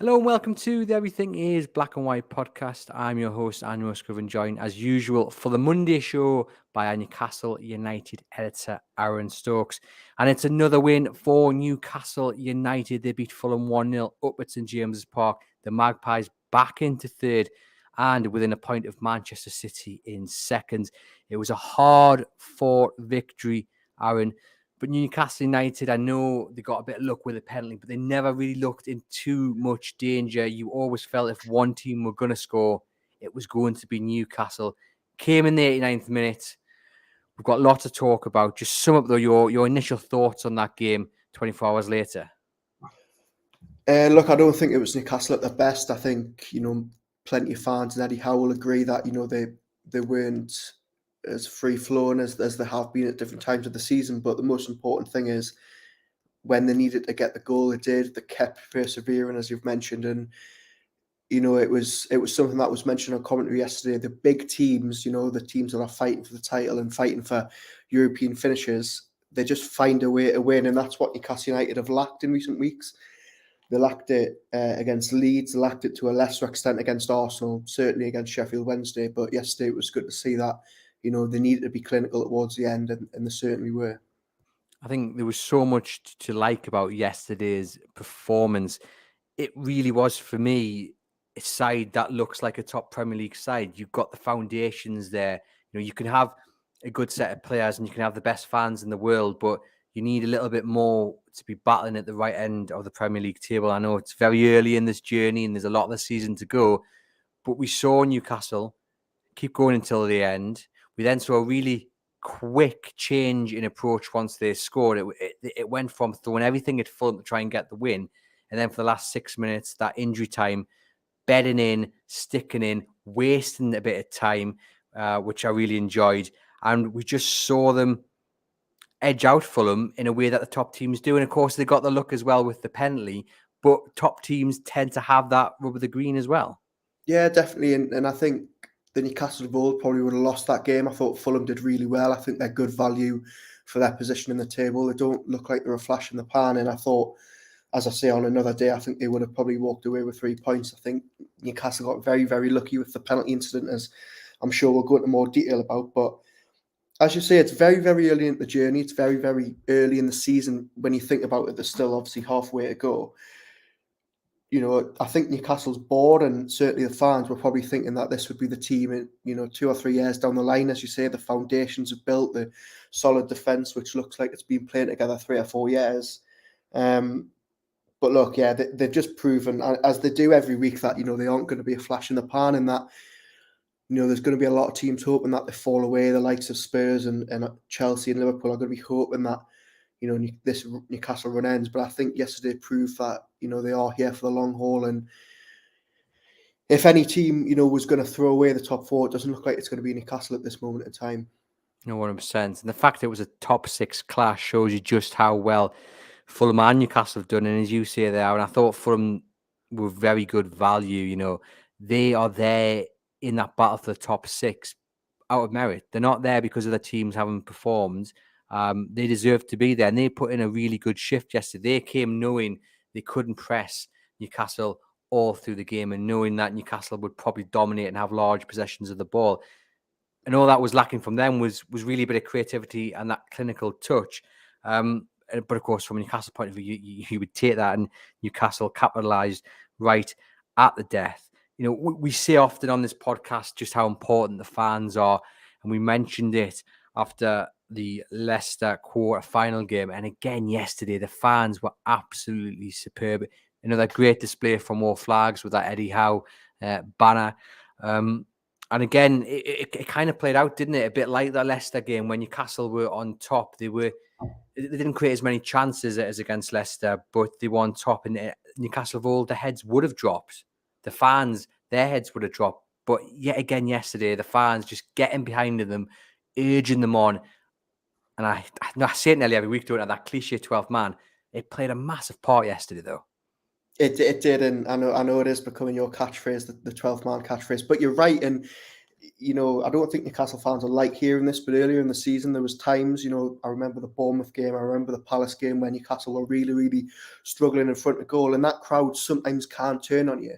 Hello and welcome to the Everything is Black and White podcast. I'm your host, Annual Scriven, joined as usual for the Monday show by our Newcastle United editor, Aaron Stokes. And it's another win for Newcastle United. They beat Fulham 1-0 up at St James's Park. The Magpies back into third and within a point of Manchester City in second. It was a hard-fought victory, Aaron. But Newcastle United, I know they got a bit of luck with a penalty, but they never really looked in too much danger. You always felt if one team were going to score, it was going to be Newcastle. Came in the 89th minute. We've got lots to talk about. Just sum up, though, your initial thoughts on that game 24 hours later. Look, I don't think it was Newcastle at their best. I think, plenty of fans and Eddie Howe will agree that, they weren't as free-flowing as they have been at different times of the season. But the most important thing is when they needed to get the goal, they did. They kept persevering, as you've mentioned. And, it was something that was mentioned on commentary yesterday. The big teams, the teams that are fighting for the title and fighting for European finishes, they just find a way to win. And that's what Newcastle United have lacked in recent weeks. They lacked it against Leeds. They lacked it to a lesser extent against Arsenal, certainly against Sheffield Wednesday. But yesterday it was good to see that, they needed to be clinical towards the end, and they certainly were. I think there was so much to like about yesterday's performance. It really was, for me, a side that looks like a top Premier League side. You've got the foundations there. You can have a good set of players and you can have the best fans in the world, but you need a little bit more to be battling at the right end of the Premier League table. I know it's very early in this journey and there's a lot of the season to go, but we saw Newcastle keep going until the end. We then saw a really quick change in approach once they scored. It went from throwing everything at Fulham to try and get the win, and then for the last 6 minutes, that injury time, bedding in, sticking in, wasting a bit of time, which I really enjoyed. And we just saw them edge out Fulham in a way that the top teams do. And of course, they got the luck as well with the penalty, but top teams tend to have that rub of the green as well. Yeah, definitely. And I think the Newcastle of old probably would have lost that game. I thought Fulham did really well. I think they're good value for their position in the table. They don't look like they're a flash in the pan. And I thought, as I say, on another day, I think they would have probably walked away with 3 points. I think Newcastle got very, very lucky with the penalty incident, as I'm sure we'll go into more detail about. But as you say, it's very, very early in the journey. It's very, very early in the season. When you think about it, there's still obviously halfway to go. I think Newcastle's board, and certainly the fans were probably thinking that this would be the team in, 2 or 3 years down the line. As you say, the foundations are built, the solid defence, which looks like it's been playing together 3 or 4 years. But look, yeah, they've just proven, as they do every week, that, they aren't going to be a flash in the pan, and that, there's going to be a lot of teams hoping that they fall away. The likes of Spurs and Chelsea and Liverpool are going to be hoping that, this Newcastle run ends. But I think yesterday proved that, they are here for the long haul. And if any team, was going to throw away the top 4, it doesn't look like it's going to be Newcastle at this moment in time. No, 100%. And the fact it was a top 6 clash shows you just how well Fulham and Newcastle have done. And as you say there, and I thought Fulham were very good value. They are there in that battle for the top 6 out of merit. They're not there because other teams haven't performed. They deserve to be there. And they put in a really good shift yesterday. They came knowing they couldn't press Newcastle all through the game and knowing that Newcastle would probably dominate and have large possessions of the ball. And all that was lacking from them was really a bit of creativity and that clinical touch. But of course, from a Newcastle point of view, you would take that, and Newcastle capitalised right at the death. We say often on this podcast just how important the fans are, and we mentioned it after the Leicester quarter-final game. And again, yesterday, the fans were absolutely superb. Another great display from all flags with that Eddie Howe banner. And again, it kind of played out, didn't it? A bit like the Leicester game when Newcastle were on top. They didn't create as many chances as against Leicester, but they were on top. And Newcastle of old, the heads would have dropped. The fans, their heads would have dropped. But yet again, yesterday, the fans just getting behind them, urging them on. And I say it nearly every week, don't I? That cliche 12th man. It played a massive part yesterday, though. It did, and I know it is becoming your catchphrase, the 12th man catchphrase. But you're right, and you know, I don't think Newcastle fans will like hearing this, but earlier in the season, there was times, you know, I remember the Bournemouth game, I remember the Palace game when Newcastle were really, really struggling in front of goal, and that crowd sometimes can't turn on you.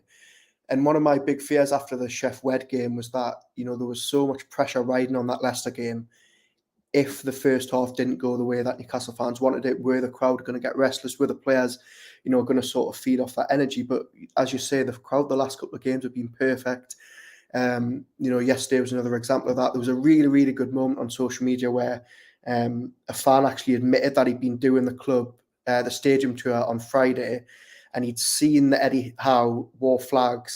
And one of my big fears after the Chef Wed game was that, you know, there was so much pressure riding on that Leicester game. If the first half didn't go the way that Newcastle fans wanted it, were the crowd going to get restless? Were the players, you know, going to sort of feed off that energy? But as you say, the crowd the last couple of games have been perfect. You know, yesterday was another example of that. There was a really, really good moment on social media where a fan actually admitted that he'd been doing the club, the stadium tour on Friday, and he'd seen the Eddie Howe war flag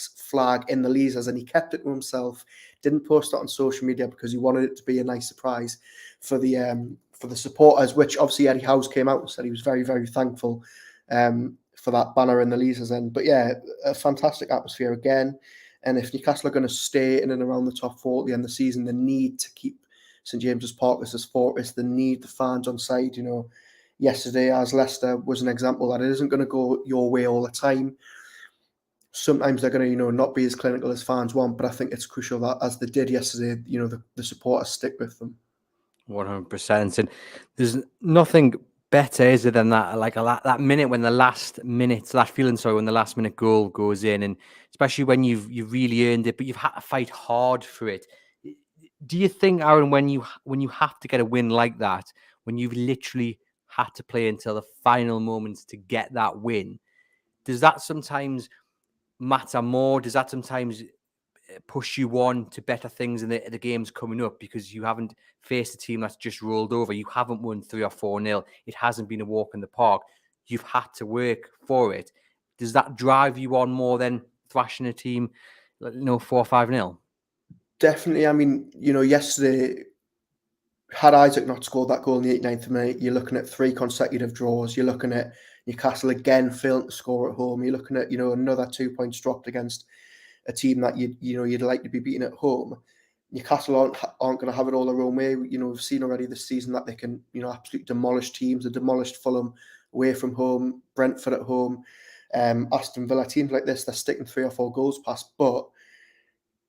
in the Leazers, and he kept it to himself. Didn't post it on social media because he wanted it to be a nice surprise for the supporters. Which obviously Eddie Howe's came out and said he was very, very thankful for that banner in the Leazers end. But yeah, a fantastic atmosphere again. And if Newcastle are going to stay in and around the top four at the end of the season, they need to keep St James's Park as a fortress. They need the fans on side. You know, yesterday, as Leicester was an example, that it isn't going to go your way all the time. Sometimes they're going to, you know, not be as clinical as fans want, but I think it's crucial that, as they did yesterday, you know, the supporters stick with them. 100%. And there's nothing better, is there, than that? Like that minute when the last minute, that feeling, sorry, when the last minute goal goes in, and especially when you've really earned it, but you've had to fight hard for it. Do you think, Aaron, when you have to get a win like that, when you've literally had to play until the final moments to get that win, does that sometimes matter more? Does that sometimes push you on to better things in the games coming up, because you haven't faced a team that's just rolled over? You haven't won 3 or 4-0. It hasn't been a walk in the park. You've had to work for it. Does that drive you on more than thrashing a team, 4 or 5-0? Definitely. I mean, you know, yesterday, had Isak not scored that goal in the 89th minute, you're looking at 3 consecutive draws. You're looking at Newcastle again failing to score at home. You're looking at, you know, another 2 points dropped against a team that you'd like to be beating at home. Newcastle aren't going to have it all their own way. You know, we've seen already this season that they can, you know, absolutely demolish teams. They demolished Fulham away from home, Brentford at home, Aston Villa. Teams like this, they're sticking 3 or 4 goals past. But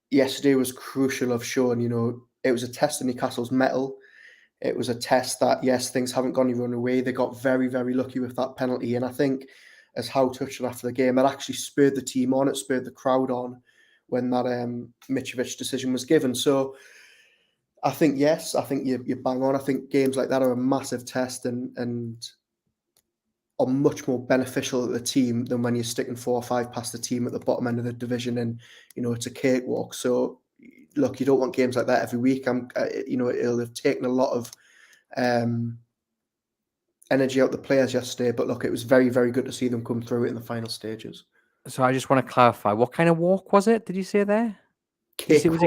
yesterday was crucial of showing, you know, it was a test of Newcastle's mettle. It was a test that, yes, things haven't gone your way. They got very, very lucky with that penalty. And I think, as Howe touched on after the game, that actually spurred the team on. It spurred the crowd on when that Mitrovic decision was given. So I think, yes, I think you bang on. I think games like that are a massive test and are much more beneficial at the team than when you're sticking 4 or 5 past the team at the bottom end of the division and, you know, it's a cakewalk. So, look, you don't want games like that every week. You know, it'll have taken a lot of energy out the players yesterday, but look, it was very, very good to see them come through it in the final stages. So I just want to clarify, what kind of walk was it? Did you say there? Did you say it was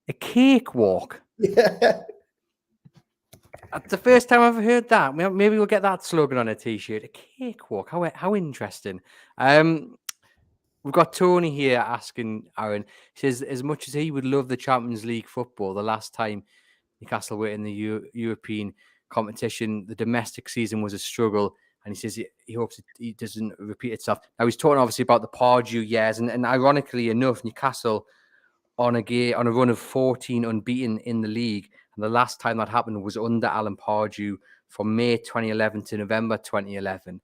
a cake walk? Yeah. That's the first time I've ever heard that. Maybe we'll get that slogan on a t-shirt. A cakewalk. How interesting. We've got Tony here asking Aaron. He says, as much as he would love the Champions League football, the last time Newcastle were in the European competition, the domestic season was a struggle. And he says he hopes it doesn't repeat itself. Now, he's talking obviously about the Pardew years. And ironically enough, Newcastle on a run of 14 unbeaten in the league. And the last time that happened was under Alan Pardew from May 2011 to November 2011.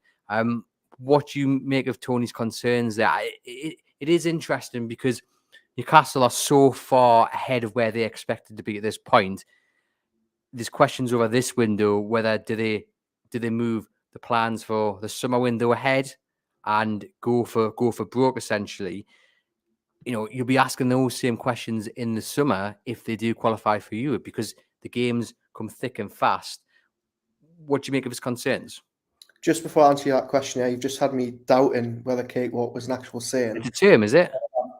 What do you make of Tony's concerns there? It is interesting because Newcastle are so far ahead of where they expected to be at this point. There's questions over this window, whether do they move the plans for the summer window ahead and go for broke, essentially. You know, you'll be asking those same questions in the summer if they do qualify for Europe, because the games come thick and fast. What do you make of his concerns? Just before I answer that question, you've just had me doubting whether cakewalk was an actual saying. It's a term, is it?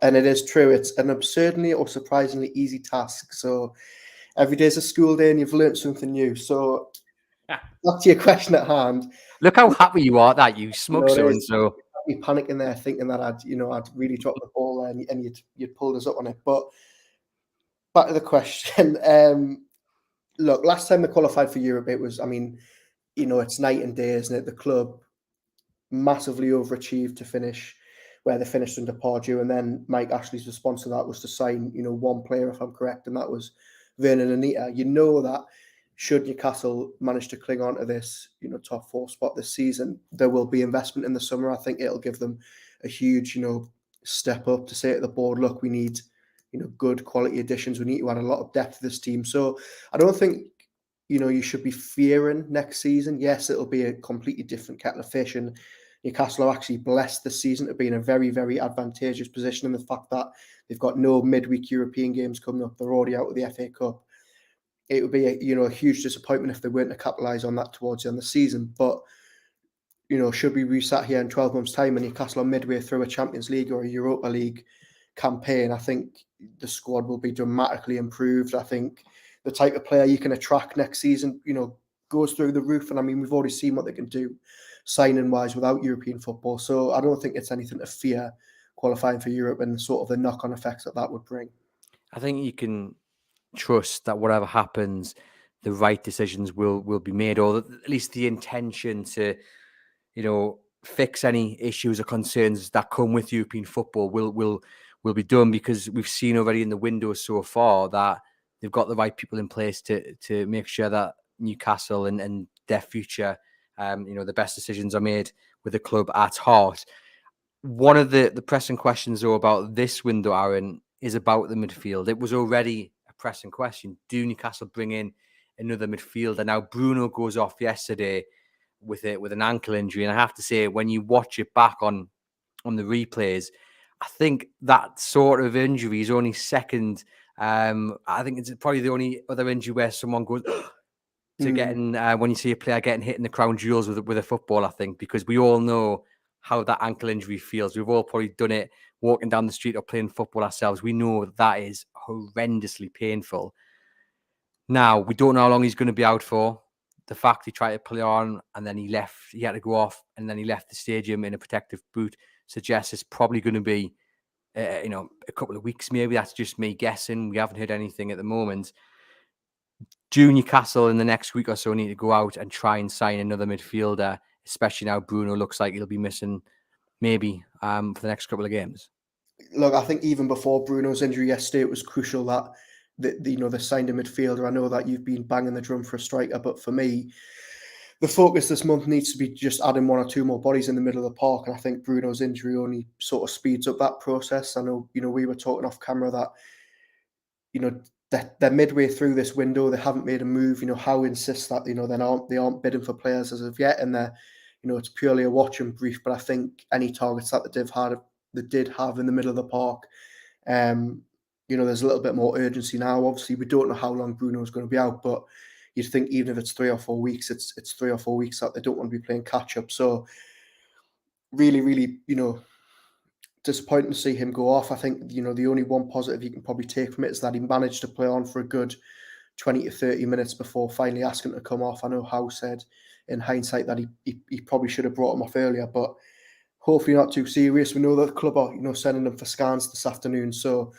And it is true. It's an absurdly or surprisingly easy task. So every day is a school day and you've learned something new. So back to your question at hand. Look how happy you are that you smug so-and-so. You panicking there thinking that I'd really dropped the ball and you'd pulled us up on it. But back to the question. Look, last time they qualified for Europe, it was, I mean, you know, it's night and day, isn't it? The club massively overachieved to finish where they finished under Pardew, and then Mike Ashley's response to that was to sign, one player, if I'm correct, and that was Vernon Anita. You know that should Newcastle manage to cling on to this, top 4 spot this season, there will be investment in the summer. I think it'll give them a huge, step up to say to the board, look, we need, good quality additions. We need to add a lot of depth to this team. So I don't think, you should be fearing next season. Yes, it'll be a completely different kettle of fish, and Newcastle are actually blessed this season to be in a very, very advantageous position in the fact that they've got no midweek European games coming up. They're already out of the FA Cup. It would be a huge disappointment if they weren't to capitalise on that towards the end of the season. But, should we be sat here in 12 months' time and Newcastle are midway through a Champions League or a Europa League campaign, I think the squad will be dramatically improved. I think the type of player you can attract next season, goes through the roof. And I mean, we've already seen what they can do signing-wise without European football. So I don't think it's anything to fear qualifying for Europe and sort of the knock-on effects that would bring. I think you can trust that whatever happens, the right decisions will be made, or at least the intention to, fix any issues or concerns that come with European football will be done, because we've seen already in the window so far that they've got the right people in place to make sure that Newcastle and their future, the best decisions are made with the club at heart. One of the pressing questions, though, about this window, Aaron, is about the midfield. It was already a pressing question. Do Newcastle bring in another midfielder? Now, Bruno goes off yesterday with an ankle injury, and I have to say, when you watch it back on the replays, I think that sort of injury is only second. I think it's probably the only other injury where someone goes to getting when you see a player getting hit in the crown jewels with a football. I think, because we all know how that ankle injury feels. We've all probably done it walking down the street or playing football ourselves. We know that is horrendously painful. Now, we don't know how long he's going to be out for. The fact he tried to play on and then he left, he had to go off, and then he left the stadium in a protective boot, suggests it's probably going to be, a couple of weeks maybe. That's just me guessing. We haven't heard anything at the moment. Do Newcastle in the next week or so need to go out and try and sign another midfielder, especially now Bruno looks like he'll be missing maybe for the next couple of games? Look, I think even before Bruno's injury yesterday, it was crucial that they signed a midfielder. I know that you've been banging the drum for a striker, but for me, the focus this month needs to be just adding 1 or 2 more bodies in the middle of the park. And I think Bruno's injury only sort of speeds up that process. I know, we were talking off camera that, they're midway through this window. They haven't made a move. Howe insists that, they aren't bidding for players as of yet. And they're, it's purely a watch and brief. But I think any targets that they did have in the middle of the park, there's a little bit more urgency now. Obviously, we don't know how long Bruno's going to be out, but you'd think even if it's 3 or 4 weeks, it's 3 or 4 weeks that they don't want to be playing catch up. So really, really, disappointing to see him go off. I think, the only one positive you can probably take from it is that he managed to play on for a good 20 to 30 minutes before finally asking to come off. I know Howe said in hindsight that he probably should have brought him off earlier, but hopefully not too serious. We know that the club are, sending him for scans this afternoon. So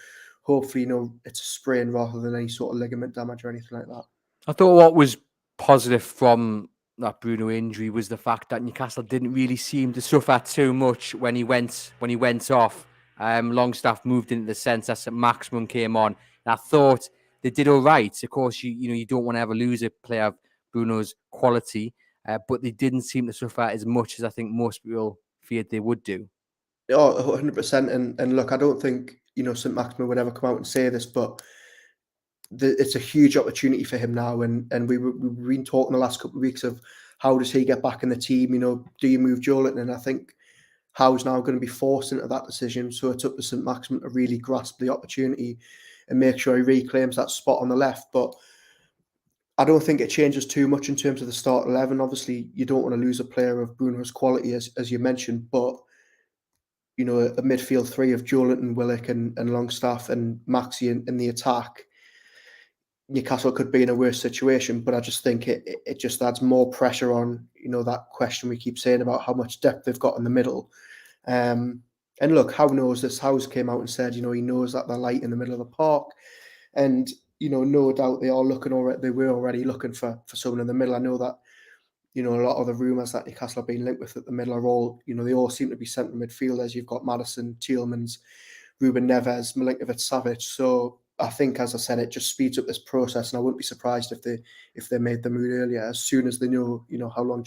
hopefully, it's a sprain rather than any sort of ligament damage or anything like that. I thought what was positive from that Bruno injury was the fact that Newcastle didn't really seem to suffer too much when he went off. Longstaff moved into the centre, St. Maximin came on, and I thought they did all right. Of course, you don't want to ever lose a player of Bruno's quality, but they didn't seem to suffer as much as I think most people feared they would do. Oh, 100%. And look, I don't think, St. Maximin would ever come out and say this, but it's a huge opportunity for him now. And we've been talking the last couple of weeks of how does he get back in the team? Do you move Joelinton? And I think Howe's now going to be forced into that decision. So it's up to St. Maximin to really grasp the opportunity and make sure he reclaims that spot on the left. But I don't think it changes too much in terms of the start 11. Obviously, you don't want to lose a player of Bruno's quality, as you mentioned, but a midfield 3 of Joelinton, Willock and Longstaff and Maxi in the attack, Newcastle could be in a worse situation. But I just think it just adds more pressure on, that question we keep saying about how much depth they've got in the middle. And look, Howe knows this. Howe's came out and said, he knows that they're light in the middle of the park. And, no doubt they are looking already. They were already looking for someone in the middle. I know that a lot of the rumours that Newcastle have been linked with at the middle are all, they all seem to be central midfielders. You've got Maddison, Tielemans, Ruben Neves, Milinkovic-Savic. So I think, as I said, it just speeds up this process, and I wouldn't be surprised if they made the move earlier, as soon as they know, how long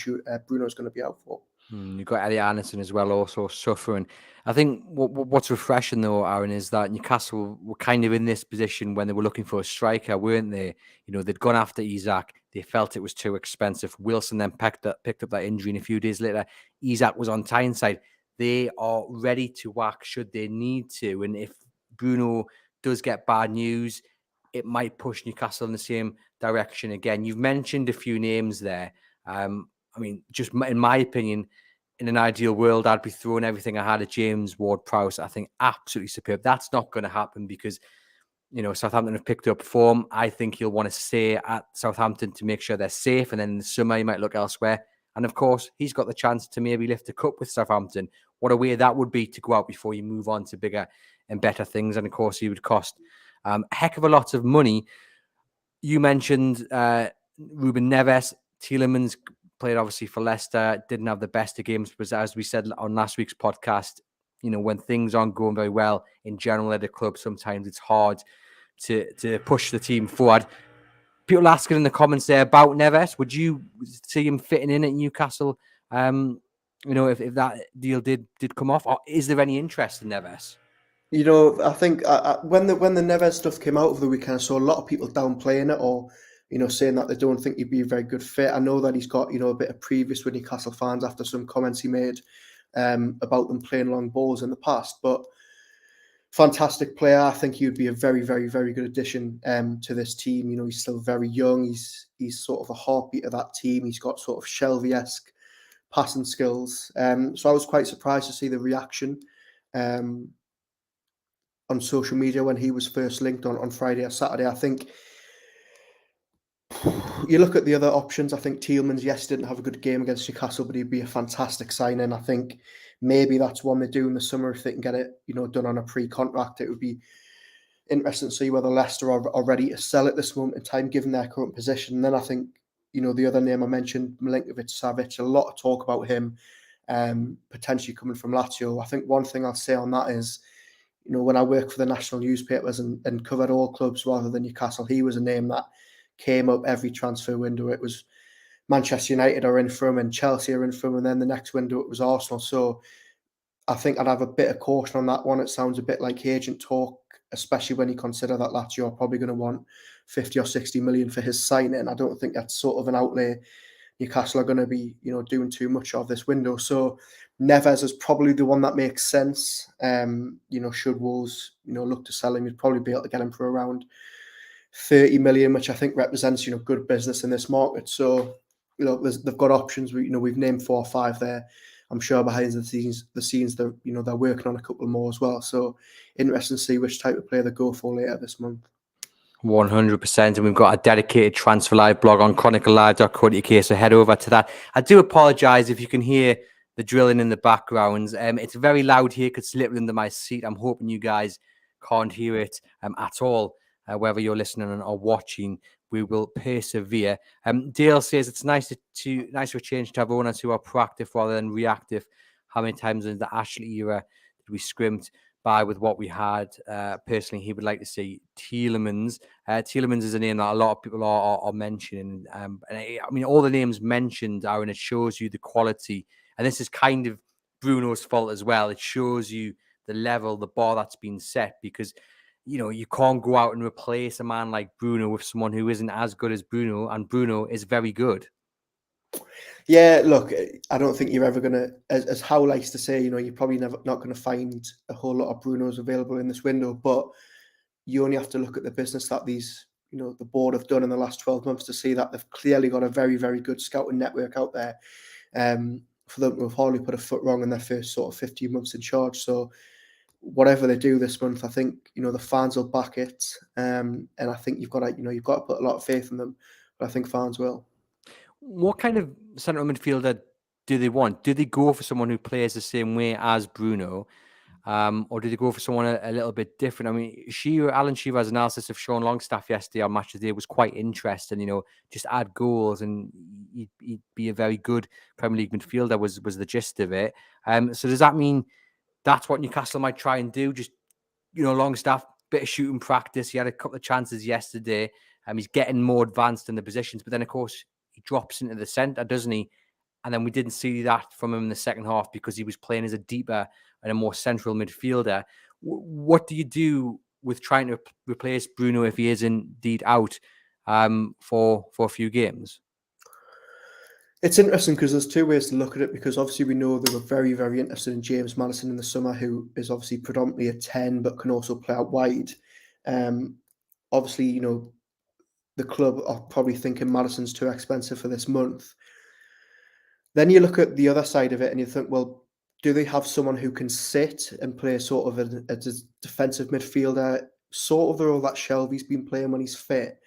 Bruno's going to be out for. You've got Elliot Anderson as well, also suffering. I think what's refreshing though, Aaron, is that Newcastle were kind of in this position when they were looking for a striker, weren't they? They'd gone after Isak. They felt it was too expensive. Wilson then picked up that injury, and a few days later, Isak was on Tyneside. They are ready to whack should they need to. And if Bruno does get bad news, it might push Newcastle in the same direction again. You've mentioned a few names there. Just in my opinion, in an ideal world, I'd be throwing everything I had at James Ward-Prowse. I think absolutely superb. That's not going to happen because, Southampton have picked up form. I think he'll want to stay at Southampton to make sure they're safe. And then in the summer, he might look elsewhere. And of course, he's got the chance to maybe lift a cup with Southampton. What a way that would be to go out before you move on to bigger and better things. And of course, he would cost a heck of a lot of money. You mentioned Ruben Neves. Tielemans played obviously for Leicester, didn't have the best of games, but as we said on last week's podcast, when things aren't going very well in general at a club, sometimes it's hard to push the team forward. People asking in the comments there about Neves, would you see him fitting in at Newcastle? If that deal did come off, or is there any interest in Neves? I think when the Neves stuff came out over the weekend, I saw a lot of people downplaying it, or saying that they don't think he'd be a very good fit. I know that he's got a bit of previous with Newcastle fans after some comments he made about them playing long balls in the past. But fantastic player. I think he would be a very, very, very good addition to this team. He's still very young. He's sort of a heartbeat of that team. He's got sort of Shelvey-esque passing skills. So I was quite surprised to see the reaction on social media when he was first linked on Friday or Saturday. I think you look at the other options. I think Tielemans, yes, didn't have a good game against Newcastle, but he'd be a fantastic signing. I think maybe that's one they do in the summer if they can get it, done on a pre-contract. It would be interesting to see whether Leicester are ready to sell at this moment in time, given their current position. And then I think, the other name I mentioned, Milinkovic-Savic, a lot of talk about him potentially coming from Lazio. I think one thing I'll say on that is, when I worked for the national newspapers and covered all clubs rather than Newcastle, he was a name that came up every transfer window. It was Manchester United are in for him and Chelsea are in for him, and then the next window it was Arsenal. So I think I'd have a bit of caution on that one. It sounds a bit like agent talk, especially when you consider that Lazio are probably going to want 50 or 60 million for his signing. I don't think that's sort of an outlay Newcastle are going to be, doing too much of this window. So Neves is probably the one that makes sense. Should Wolves, look to sell him, you'd probably be able to get him for around 30 million, which I think represents, good business in this market. So, they've got options. We've named 4 or 5 there. I'm sure behind the scenes, they're working on a couple more as well. So interesting to see which type of player they go for later this month. 100%, and we've got a dedicated Transfer Live blog on chroniclelive.co.uk, so head over to that. I do apologise if you can hear the drilling in the background. It's very loud here because it's literally under my seat. I'm hoping you guys can't hear it at all, whether you're listening or watching. We will persevere. Dale says it's nice for a change to have owners who are proactive rather than reactive. How many times in the Ashley era did we scrimped by with what we had? Personally, he would like to see Tielemans. Tielemans is a name that a lot of people are mentioning. All the names mentioned, Aaron, it shows you the quality. And this is kind of Bruno's fault as well. It shows you the level, the bar that's been set, because you can't go out and replace a man like Bruno with someone who isn't as good as Bruno, and Bruno is very good. Yeah, look, I don't think you're ever going to, as Howe likes to say, you're probably not going to find a whole lot of Brunos available in this window, but you only have to look at the business that these, the board have done in the last 12 months to see that they've clearly got a very, very good scouting network out there for them to have hardly put a foot wrong in their first sort of 15 months in charge. So whatever they do this month, I think, the fans will back it. And I think you've got to put a lot of faith in them, but I think fans will. What kind of central midfielder do they want? Do they go for someone who plays the same way as Bruno? Or did they go for someone a little bit different? I mean, Alan Shearer's analysis of Sean Longstaff yesterday on Match of the Day was quite interesting. Just add goals and he'd be a very good Premier League midfielder was the gist of it. So does that mean that's what Newcastle might try and do? Just, Longstaff, bit of shooting practice. He had a couple of chances yesterday. He's getting more advanced in the positions, but then of course he drops into the centre, doesn't he? And then we didn't see that from him in the second half because he was playing as a deeper and a more central midfielder. What do you do with trying to replace Bruno if he is indeed out for a few games? It's interesting because there's two ways to look at it, because obviously we know they were very, very interested in James Maddison in the summer, who is obviously predominantly a 10 but can also play out wide. Obviously, the club are probably thinking Maddison's too expensive for this month. Then you look at the other side of it and you think, well, do they have someone who can sit and play sort of a defensive midfielder, sort of the role that Shelvey's been playing when he's fit?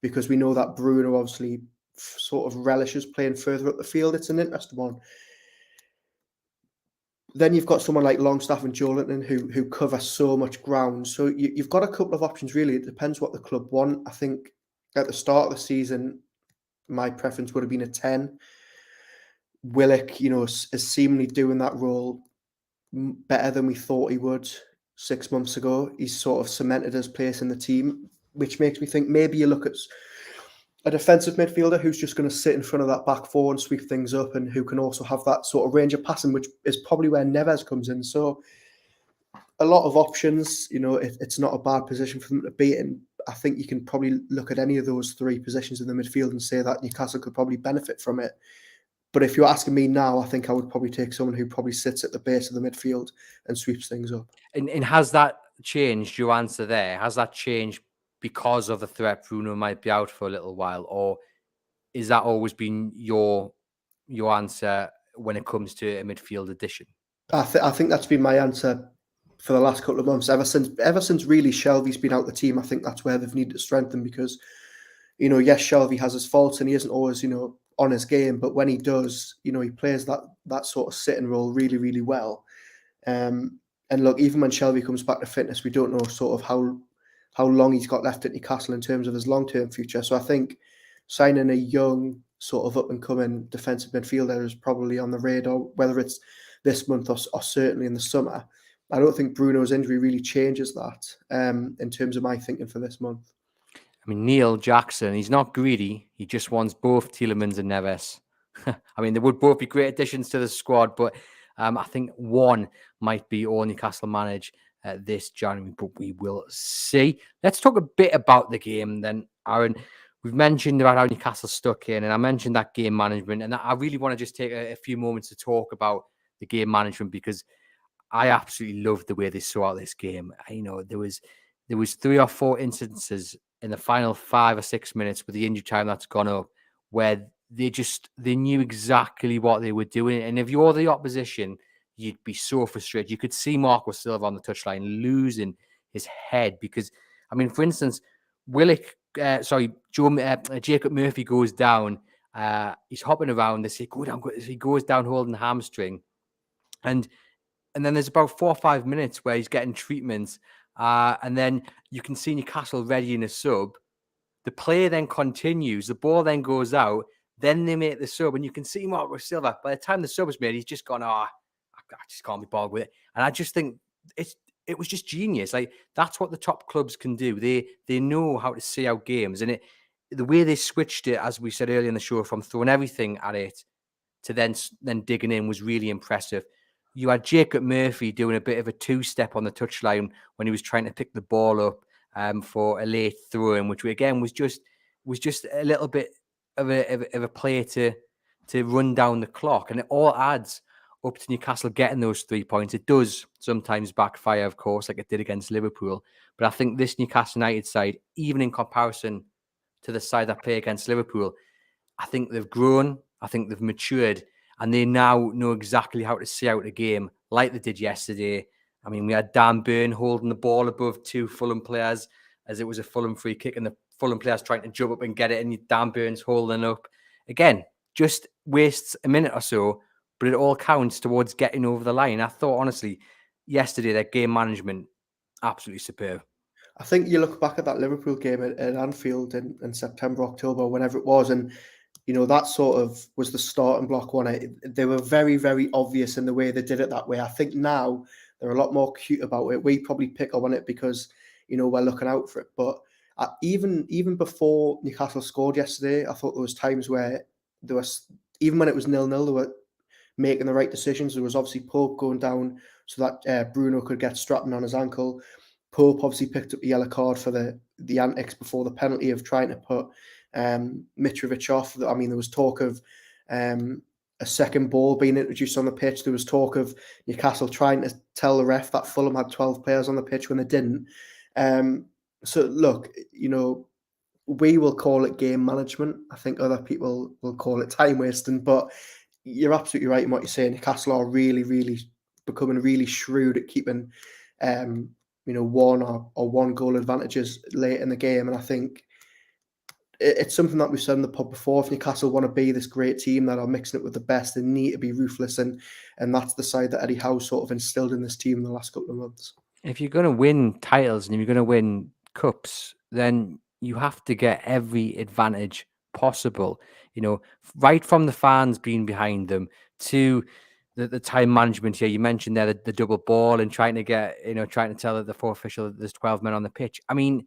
Because we know that Bruno obviously sort of relishes playing further up the field. It's an interesting one. Then you've got someone like Longstaff and Joelinton who cover so much ground. So you've got a couple of options, really. It depends what the club want. I think at the start of the season, my preference would have been a 10. Willock, is seemingly doing that role better than we thought he would 6 months ago. He's sort of cemented his place in the team, which makes me think maybe you look at a defensive midfielder who's just going to sit in front of that back four and sweep things up, and who can also have that sort of range of passing, which is probably where Neves comes in. So a lot of options. It's not a bad position for them to be in. I think you can probably look at any of those three positions in the midfield and say that Newcastle could probably benefit from it. But if you're asking me now, I think I would probably take someone who probably sits at the base of the midfield and sweeps things up. And has that changed, your answer there? Has that changed because of the threat Bruno might be out for a little while? Or is that always been your answer when it comes to a midfield addition? I think that's been my answer for the last couple of months. Ever since really Shelvey's been out the team, I think that's where they've needed to strengthen, because, yes, Shelvey has his faults and he isn't always, on his game, but when he does, he plays that sort of sitting role really, really well. And look, even when Shelvey comes back to fitness, we don't know sort of how long he's got left at Newcastle in terms of his long-term future. So I think signing a young sort of up-and-coming defensive midfielder is probably on the radar, whether it's this month or certainly in the summer. I don't think Bruno's injury really changes that in terms of my thinking for this month. I mean, Neil Jackson, he's not greedy. He just wants both Tielemans and Neves. I mean, they would both be great additions to the squad, but I think one might be all Newcastle manage this January, but we will see. Let's talk a bit about the game then, Aaron. We've mentioned about how Newcastle stuck in, and I mentioned that game management, and I really want to just take a few moments to talk about the game management, because I absolutely loved the way they saw out this game. There was 3 or 4 instances in the final 5 or 6 minutes with the injury time that's gone up, where they knew exactly what they were doing. And if you're the opposition, you'd be so frustrated. You could see Marco Silva on the touchline losing his head because, I mean, for instance, Jacob Murphy goes down. He's hopping around. They say, go down. He goes down holding the hamstring. And then there's about 4 or 5 minutes where he's getting treatments. And then you can see Newcastle ready in a sub. The play then continues. The ball then goes out. Then they make the sub. And you can see Marco Silva. By the time the sub is made, he's just gone, I just can't be bothered with it. And I just think it was just genius. Like, that's what the top clubs can do. They know how to see out games. And the way they switched it, as we said earlier in the show, from throwing everything at it to then digging in was really impressive. You had Jacob Murphy doing a bit of a 2-step on the touchline when he was trying to pick the ball up for a late throw-in, which again was just a little bit of a play to run down the clock, and it all adds up to Newcastle getting those 3 points. It does sometimes backfire, of course, like it did against Liverpool, but I think this Newcastle United side, even in comparison to the side that play against Liverpool, I think they've grown, I think they've matured, and they now know exactly how to see out a game like they did yesterday. I mean, we had Dan Burn holding the ball above 2 Fulham players as it was a Fulham free kick, and the Fulham players trying to jump up and get it, and Dan Burn's holding up. Again, just wastes a minute or so, but it all counts towards getting over the line. I thought, honestly, yesterday, their game management, absolutely superb. I think you look back at that Liverpool game at Anfield in September, October, whenever it was, and that sort of was the starting block one. They were very, very obvious in the way they did it that way. I think now they're a lot more cute about it. We probably pick up on it because, we're looking out for it. But even before Newcastle scored yesterday, I thought there was times where there was, even when it was 0-0, they were making the right decisions. There was obviously Pope going down so that Bruno could get strapping on his ankle. Pope obviously picked up a yellow card for the antics before the penalty of trying to put Mitrovic off. I mean, there was talk of a second ball being introduced on the pitch. There was talk of Newcastle trying to tell the ref that Fulham had 12 players on the pitch when they didn't. So look, we will call it game management. I think other people will call it time wasting, but you're absolutely right in what you're saying. Newcastle are really, really becoming really shrewd at keeping one or one goal advantages late in the game. And I think it's something that we've said in the pod before. If Newcastle want to be this great team that are mixing it with the best, they need to be ruthless. And that's the side that Eddie Howe sort of instilled in this team in the last couple of months. If you're going to win titles and if you're going to win cups, then you have to get every advantage possible, right from the fans being behind them to the time management here. You mentioned there the double ball and trying to tell the four official that there's 12 men on the pitch. I mean,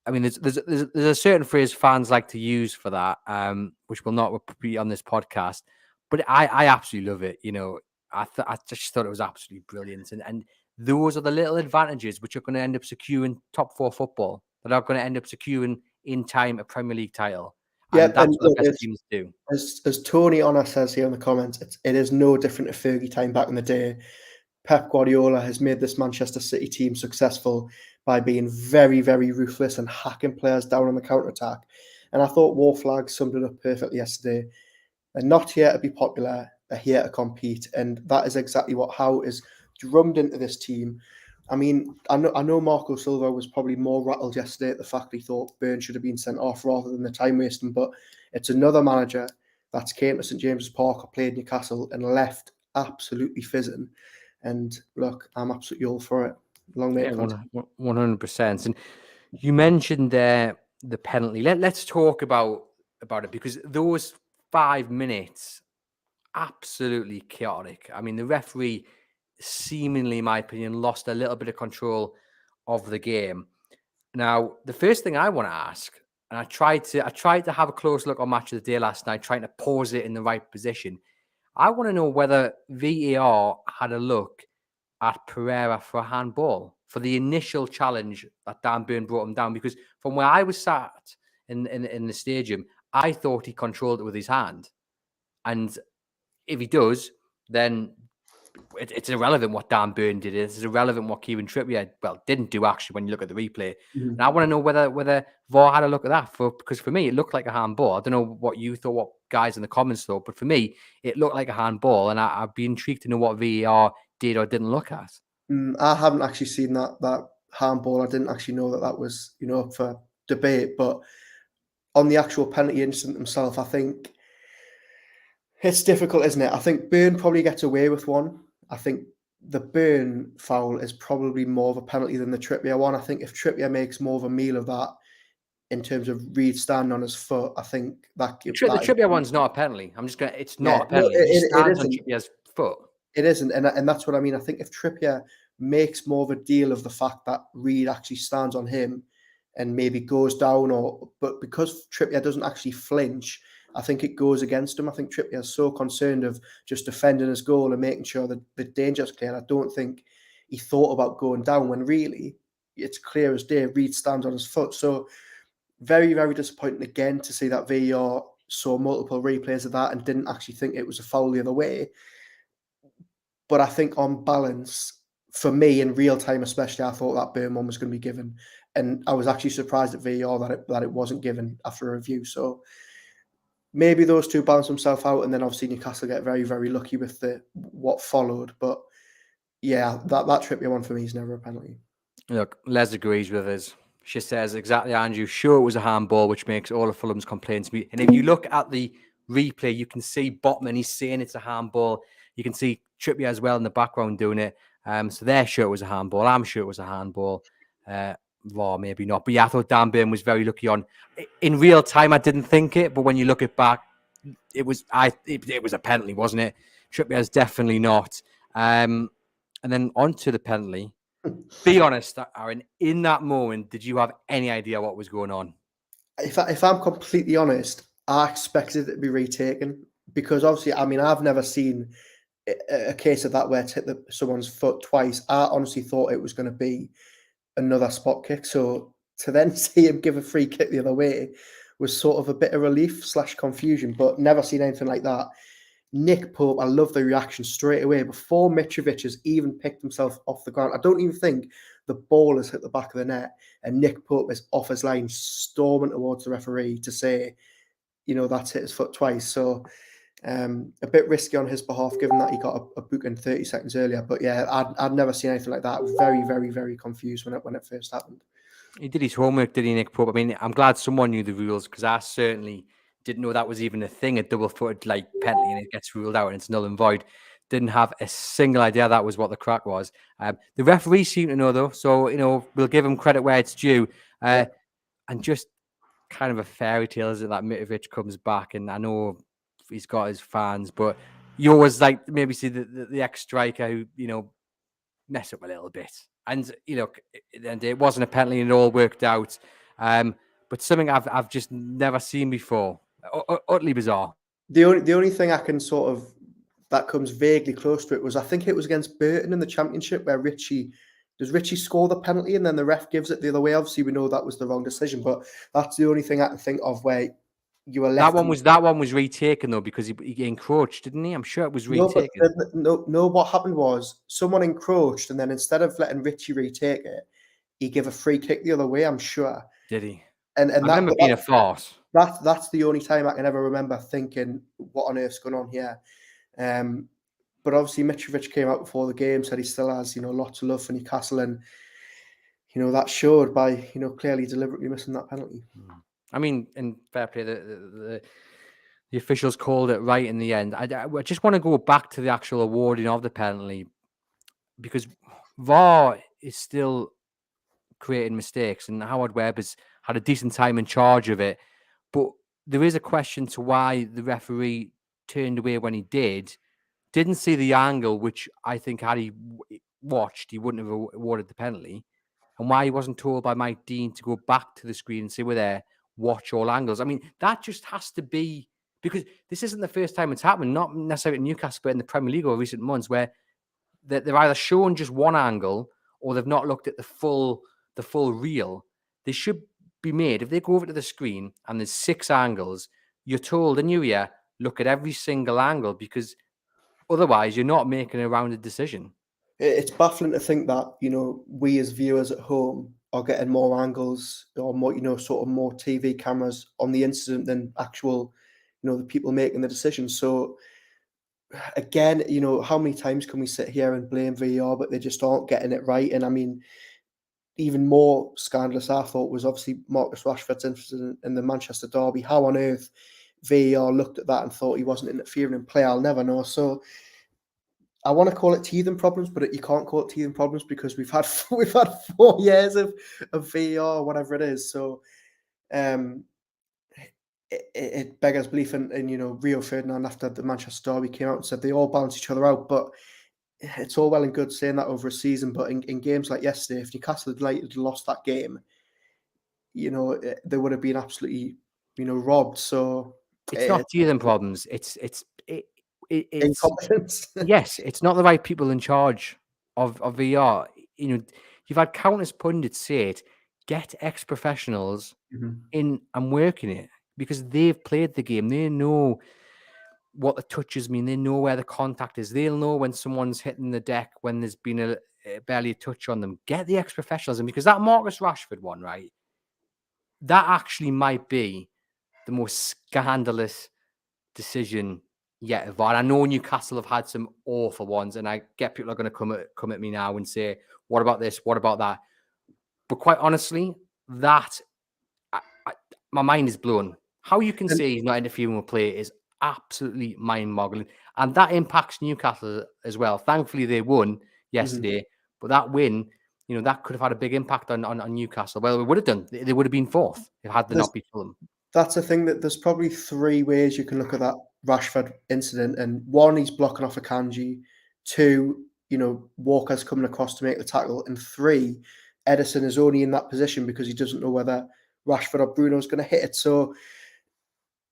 there's a certain phrase fans like to use for that, which will not be on this podcast, but I absolutely love it. I just thought it was absolutely brilliant, and those are the little advantages which are going to end up securing top four football, that are going to end up securing in time a Premier League title. And that's what the best teams do. As Tony Honor says here in the comments, it is no different to Fergie time back in the day. Pep Guardiola has made this Manchester City team successful by being very, very ruthless and hacking players down on the counter-attack. And I thought War Flag summed it up perfectly yesterday. They're not here to be popular, they're here to compete. And that is exactly what Howe is drummed into this team. I mean, I know Marco Silva was probably more rattled yesterday at the fact he thought Burn should have been sent off rather than the time wasting, but it's another manager that's came to St James's Park or played Newcastle and left absolutely fizzing. And look, I'm absolutely all for it. Long may it continue. 100%. And you mentioned there the penalty. Let's talk about it, because those 5 minutes, absolutely chaotic. I mean, the referee seemingly, in my opinion, lost a little bit of control of the game. Now, the first thing I want to ask, and I tried to have a close look on Match of the Day last night, trying to pause it in the right position. I want to know whether VAR had a look at Pereira for a handball, for the initial challenge that Dan Burn brought him down, because from where I was sat in the stadium, I thought he controlled it with his hand. And if he does, then it's irrelevant what Dan Burn did. It's irrelevant what Kieran Trippier, didn't do, actually, when you look at the replay. Mm-hmm. And I want to know whether VAR had a look at that, because for me, it looked like a handball. I don't know what you thought, what guys in the comments thought, but for me, it looked like a handball, and I'd be intrigued to know what VAR did or didn't look at. I haven't actually seen that handball. I didn't actually know that was, up for debate. But on the actual penalty incident himself, I think it's difficult, isn't it? I think Burn probably gets away with one. I think the Burn foul is probably more of a penalty than the Trippier one. I think if Trippier makes more of a meal of that in terms of Reed standing on his foot, I think that... The Trippier one's not a penalty. It's not a penalty. He stands on Trippier's foot. It isn't, and that's what I mean. I think if Trippier makes more of a deal of the fact that Reed actually stands on him and maybe goes down, but because Trippier doesn't actually flinch, I think it goes against him. I think Trippier is so concerned of just defending his goal and making sure that the danger's clear. I don't think he thought about going down when really it's clear as day. Reed stands on his foot. So very, very disappointing again to see that VAR saw multiple replays of that and didn't actually think it was a foul the other way. But I think on balance, for me in real time especially, I thought that Burn one was going to be given. And I was actually surprised at VAR that it wasn't given after a review. So maybe those two balance themselves out, and then obviously Newcastle get very, very lucky with what followed. But yeah, that Trippier one for me is never a penalty. Look, Les agrees with us. She says, exactly, Andrew, sure it was a handball, which makes all of Fulham's complaints. And if you look at the replay, you can see Botman, he's saying it's a handball. You can see Trippier as well in the background doing it. So they're sure it was a handball. I'm sure it was a handball. Raw, maybe not. But yeah, I thought Dan Burn was very lucky on. In real time, I didn't think it, but when you look it back, it was a penalty, wasn't it? Trippier's definitely not. And then onto the penalty. Be honest, Aaron, in that moment, did you have any idea what was going on? If I'm completely honest, I expected it to be retaken because obviously, I mean, I've never seen a case of that where it's hit someone's foot twice. I honestly thought it was going to be another spot kick. So to then see him give a free kick the other way was sort of a bit of relief / confusion, but never seen anything like that. Nick Pope, I love the reaction straight away before Mitrovic has even picked himself off the ground. I don't even think the ball has hit the back of the net, and Nick Pope is off his line, storming towards the referee to say, that's hit his foot twice. So a bit risky on his behalf, given that he got a booking 30 seconds earlier. But yeah, I'd never seen anything like that. Very, very, very confused when it first happened. He did his homework, did he, Nick Pope? I mean, I'm glad someone knew the rules because I certainly didn't know that was even a thing, a double-footed penalty, and it gets ruled out and it's null and void. Didn't have a single idea that was what the crack was. The referee seemed to know, though, so, we'll give him credit where it's due. And just kind of a fairy tale, is it, that Mitrovic comes back, and I know he's got his fans, but you always maybe see the ex-striker who, mess up a little bit. And, and it wasn't a penalty and it all worked out. But something I've just never seen before. Utterly bizarre. The only thing I can sort of that comes vaguely close to it was I think it was against Burton in the Championship where Richie score the penalty and then the ref gives it the other way. Obviously, we know that was the wrong decision, but that's the only thing I can think of where you were left. That one was retaken though because he encroached, didn't he? I'm sure it was retaken. No. What happened was someone encroached, and then instead of letting Richie retake it, he gave a free kick the other way. I'm sure. Did he? And I remember being a farce. That's the only time I can ever remember thinking, "What on earth's going on here?" But obviously, Mitrovic came out before the game, said he still has lots of love for Newcastle, and that showed by clearly deliberately missing that penalty. I mean, in fair play, the officials called it right in the end. I just want to go back to the actual awarding of the penalty because VAR is still creating mistakes, and Howard Webb has had a decent time in charge of it. But there is a question to why the referee turned away when he didn't see the angle, which I think had he watched, he wouldn't have awarded the penalty, and why he wasn't told by Mike Dean to go back to the screen and say, we're there, watch all angles. I mean, that just has to be, because this isn't the first time it's happened, not necessarily in Newcastle, but in the Premier League over recent months, where they're either shown just one angle or they've not looked at the full reel. They should be made, if they go over to the screen and there's 6 angles, you're told in your ear, look at every single angle, because otherwise you're not making a rounded decision. It's baffling to think that, we as viewers at home are getting more angles or more, sort of more TV cameras on the incident than actual, the people making the decision. So again, how many times can we sit here and blame VAR, but they just aren't getting it right? And I mean, even more scandalous, I thought, was obviously Marcus Rashford's incident in the Manchester derby. How on earth VAR looked at that and thought he wasn't interfering in play, I'll never know. So I want to call it teething problems, but you can't call it teething problems because we've had 4 years of VAR, whatever it is. So it beggars belief. And Rio Ferdinand after the Manchester derby came out and said they all balance each other out, but it's all well and good saying that over a season, but in games like yesterday, if Newcastle had lost that game, they would have been absolutely, robbed. So it's not teething problems. It's incompetence. Yes, it's not the right people in charge of VR. You've had countless pundits say it. Get ex-professionals in and working it because they've played the game. They know what the touches mean. They know where the contact is. They'll know when someone's hitting the deck, when there's been barely a touch on them. Get the ex-professionals in because that Marcus Rashford one, right? That actually might be the most scandalous decision yet. I know Newcastle have had some awful ones, and I get people are going to come at me now and say, "What about this? What about that?" But quite honestly, my mind is blown. How you can say he's not interfering with play is absolutely mind-boggling, and that impacts Newcastle as well. Thankfully, they won yesterday. But that win, that could have had a big impact on Newcastle. Well, it would have done. They would have been fourth had they not beat Fulham. That's the thing, that there's probably three ways you can look at that Rashford incident. And one, he's blocking off a Kanji. Two, Walker's coming across to make the tackle. And three, Edison is only in that position because he doesn't know whether Rashford or Bruno is going to hit it. So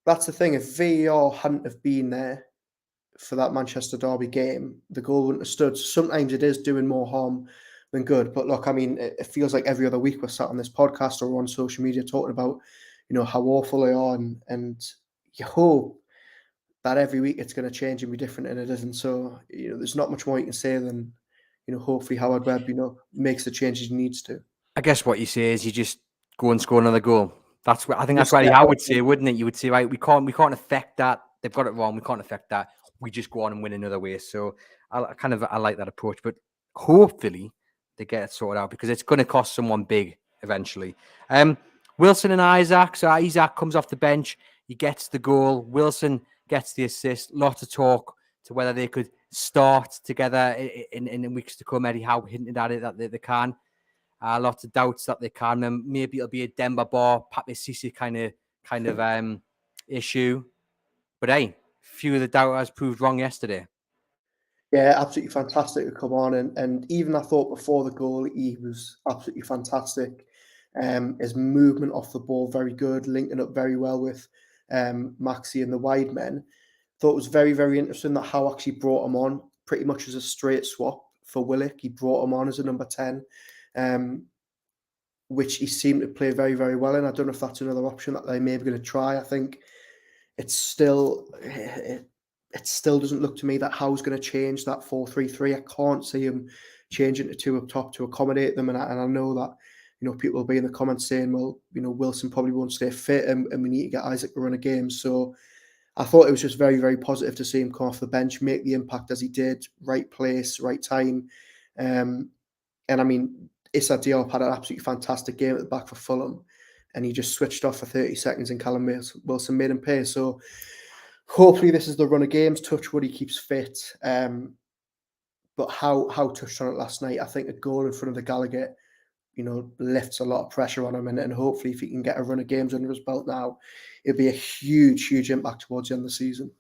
that's the thing. If VAR hadn't have been there for that Manchester Derby game, the goal wouldn't have stood. Sometimes it is doing more harm than good. But look, I mean, it feels like every other week we're sat on this podcast or on social media talking about, how awful they are, and you hope that every week it's going to change and be different, and it isn't. So, there's not much more you can say than, hopefully Howard Webb, makes the changes he needs to. I guess what you say is you just go and score another goal. I think that's what I would say, wouldn't it? You would say, right, we can't affect that. They've got it wrong. We can't affect that. We just go on and win another way. So I like that approach, but hopefully they get it sorted out, because it's going to cost someone big eventually. Wilson and Isak. So Isak comes off the bench. He gets the goal. Wilson gets the assist. Lots of talk to whether they could start together in weeks to come. Eddie Howe hinted at it that they can. Lots of doubts that they can. Maybe it'll be a Demba Ba, Pape Cisse kind of issue. But hey, few of the doubters proved wrong yesterday. Yeah, absolutely fantastic to come on. And even I thought before the goal, he was absolutely fantastic. His movement off the ball, very good, linking up very well with Maxi and the wide men. Thought it was very, very interesting that Howe actually brought him on pretty much as a straight swap for Willock. He brought him on as a number 10, which he seemed to play very, very well in. I don't know if that's another option that they may be going to try. I think it still doesn't look to me that Howe's going to change that 4-3-3. I can't see him changing to two up top to accommodate them. And I know that, people will be in the comments saying, well, Wilson probably won't stay fit and we need to get Isak to run a game. So I thought it was just very, very positive to see him come off the bench, make the impact as he did, right place, right time. And I mean, Issa Diop had an absolutely fantastic game at the back for Fulham, and he just switched off for 30 seconds and Callum Wilson made him pay. So hopefully this is the run of games. Touch wood, he keeps fit. But how touched on it last night. I think a goal in front of the Gallagher, lifts a lot of pressure on him. And hopefully if he can get a run of games under his belt now, it'll be a huge, huge impact towards the end of the season.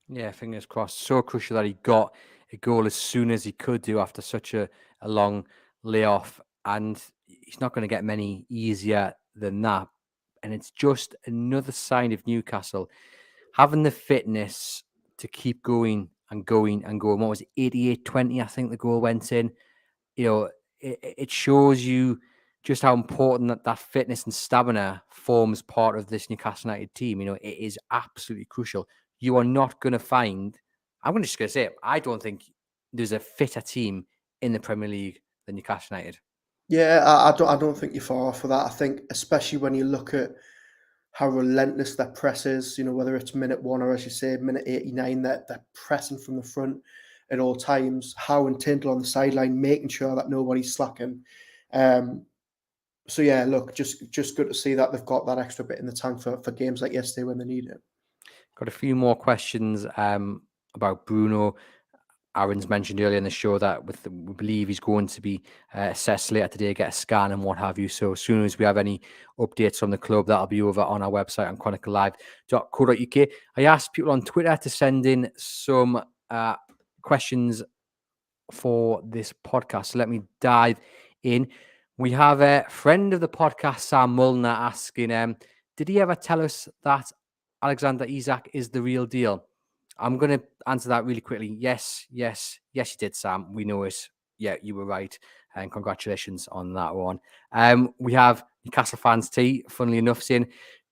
Yeah, fingers crossed. So crucial that he got a goal as soon as he could do after such a long layoff. And he's not going to get many easier than that. And it's just another sign of Newcastle having the fitness to keep going and going and going. What was it, 88-20, I think the goal went in. It shows you just how important that fitness and stamina forms part of this Newcastle United team. It is absolutely crucial. You are not going to find, I'm just going to say it, I don't think there's a fitter team in the Premier League than Newcastle United. Yeah, I don't think you're far off for that. I think especially when you look at how relentless their press is, whether it's minute 1 or, as you say, minute 89, they're pressing from the front at all times. Howe and Tindall on the sideline, making sure that nobody's slacking. So yeah, look, just good to see that they've got that extra bit in the tank for games like yesterday when they need it. Got a few more questions about Bruno. Aaron's mentioned earlier in the show that we believe he's going to be assessed later today, get a scan and what have you. So as soon as we have any updates from the club, that'll be over on our website on chroniclelive.co.uk. I asked people on Twitter to send in some questions for this podcast. So let me dive in. We have a friend of the podcast, Sam Mulliner, asking, did he ever tell us that Alexander Isak is the real deal? I'm going to answer that really quickly. Yes, you did, Sam. We know it. Yeah, you were right. And congratulations on that one. We have Newcastle fans T, funnily enough, saying,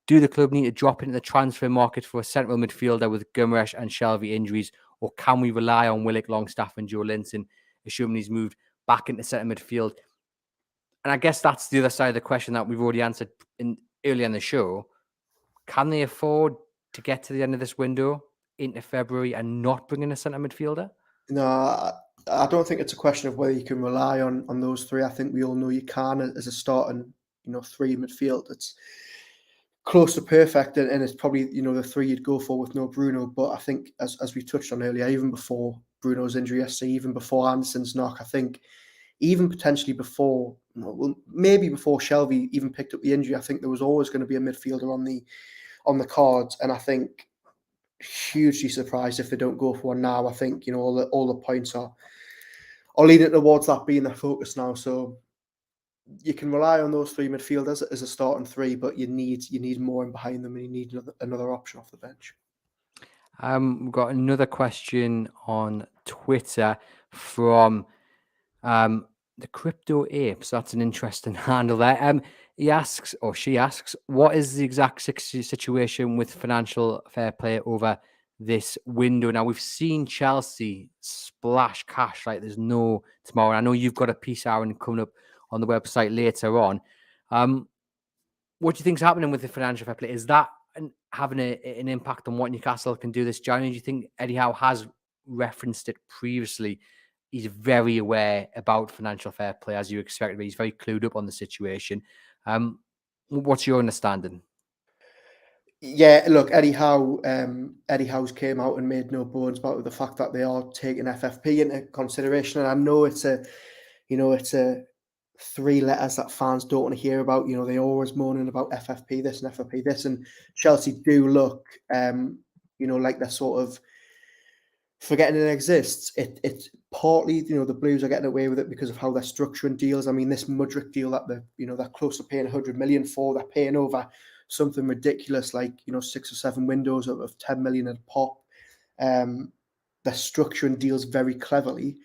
do the club need to drop into the transfer market for a central midfielder with Guimaraes and Shelvey injuries, or can we rely on Willock, Longstaff and Joe Linton, assuming he's moved back into centre midfield? And I guess that's the other side of the question that we've already answered earlier in the show. Can they afford to get to the end of this window into February and not bring in a centre midfielder? No, I don't think it's a question of whether you can rely on those three. I think we all know you can as a starting, 3 midfield. It's close to perfect, and it's probably, the 3 you'd go for with no Bruno. But I think, as we touched on earlier, even before Bruno's injury yesterday, even before Anderson's knock. I think even potentially before, well, maybe before Shelby even picked up the injury, I think there was always going to be a midfielder on the cards, and I think hugely surprised if they don't go for one now. I think all the points are leading towards that being their focus now. So you can rely on those three midfielders as a starting three, but you need more in behind them, and you need another option off the bench. We've got another question on Twitter from the Crypto Apes. That's an interesting handle there. He asks, or she asks, what is the exact situation with financial fair play over this window? Now, we've seen Chelsea splash cash like there's no tomorrow. I know you've got a piece, Aaron, coming up on the website later on. What do you think's happening with the financial fair play? Is that having an impact on what Newcastle can do this January? Do you think Eddie Howe has referenced it previously? He's very aware about financial fair play, as you expect to be. He's very clued up on the situation. What's your understanding? Yeah, look, Eddie Howe's came out and made no bones about the fact that they are taking FFP into consideration, and I know it's a three letters that fans don't want to hear about. They're always moaning about FFP this and FFP this, and Chelsea do look, like they're sort of forgetting it exists. It's partly, the Blues are getting away with it because of how they're structuring deals. I mean, this Mudryk deal that they're close to paying 100 million for, they're paying over something ridiculous like 6 or 7 windows of 10 million a pop. They're structuring deals very cleverly.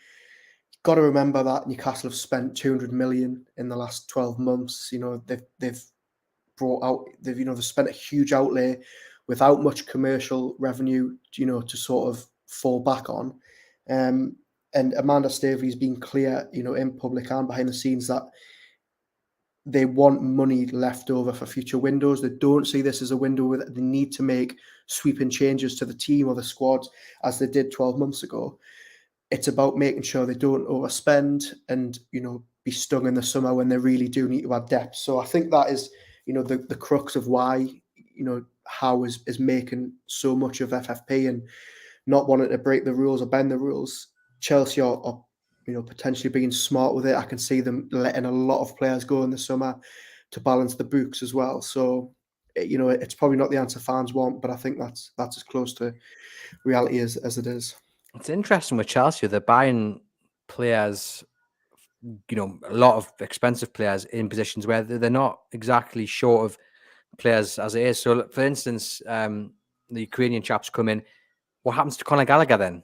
Got to remember that Newcastle have spent 200 million in the last 12 months. They've brought out, they've spent a huge outlay without much commercial revenue, to sort of fall back on. And Amanda Staveley's been clear, in public and behind the scenes, that they want money left over for future windows. They don't see this as a window where they need to make sweeping changes to the team or the squad as they did 12 months ago. It's about making sure they don't overspend and, be stung in the summer when they really do need to add depth. So I think that is, the crux of why, Howe is making so much of FFP and not wanting to break the rules or bend the rules. Chelsea are potentially being smart with it. I can see them letting a lot of players go in the summer to balance the books as well. So, it's probably not the answer fans want, but I think that's as close to reality as it is. It's interesting with Chelsea. They're buying players, a lot of expensive players in positions where they're not exactly short of players as it is. So, for instance, the Ukrainian chaps come in. What happens to Conor Gallagher then?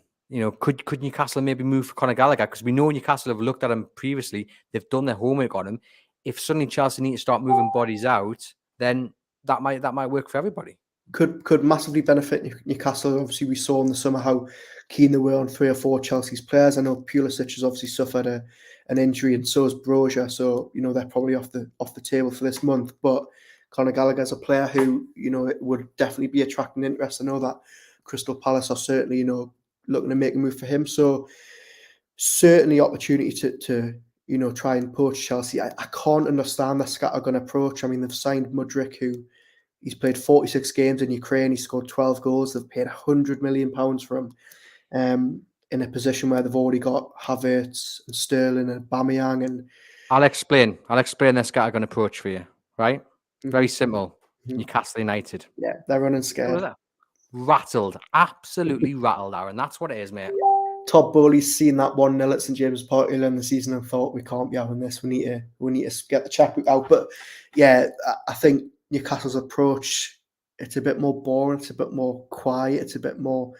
Could Newcastle maybe move for Conor Gallagher? Because we know Newcastle have looked at him previously. They've done their homework on him. If suddenly Chelsea need to start moving bodies out, then that might work for everybody. Could massively benefit Newcastle. Obviously, we saw in the summer how keen they were on 3 or 4 Chelsea's players. I know Pulisic has obviously suffered an injury, and so has Broja. So they're probably off the table for this month. But Conor Gallagher is a player who it would definitely be attracting interest. I know that Crystal Palace are certainly looking to make a move for him. So certainly opportunity to try and poach Chelsea. I can't understand the scattergun approach. I mean, they've signed Mudryk, who he's played 46 games in Ukraine. He scored 12 goals. They've paid £100 million for him, in a position where they've already got Havertz and Sterling and Aubameyang. And I'll explain the scattergun approach for you. Right? Very simple. Mm-hmm. Newcastle United. Yeah, they're running scared. Rattled, absolutely rattled, Aaron. That's what it is, mate. Todd Bowley's seen that 1-0 at St James Park earlier in the season and thought, we can't be having this. We need to get the checkbook out. But yeah, I think Newcastle's approach, it's a bit more boring. It's a bit more quiet. It's a bit more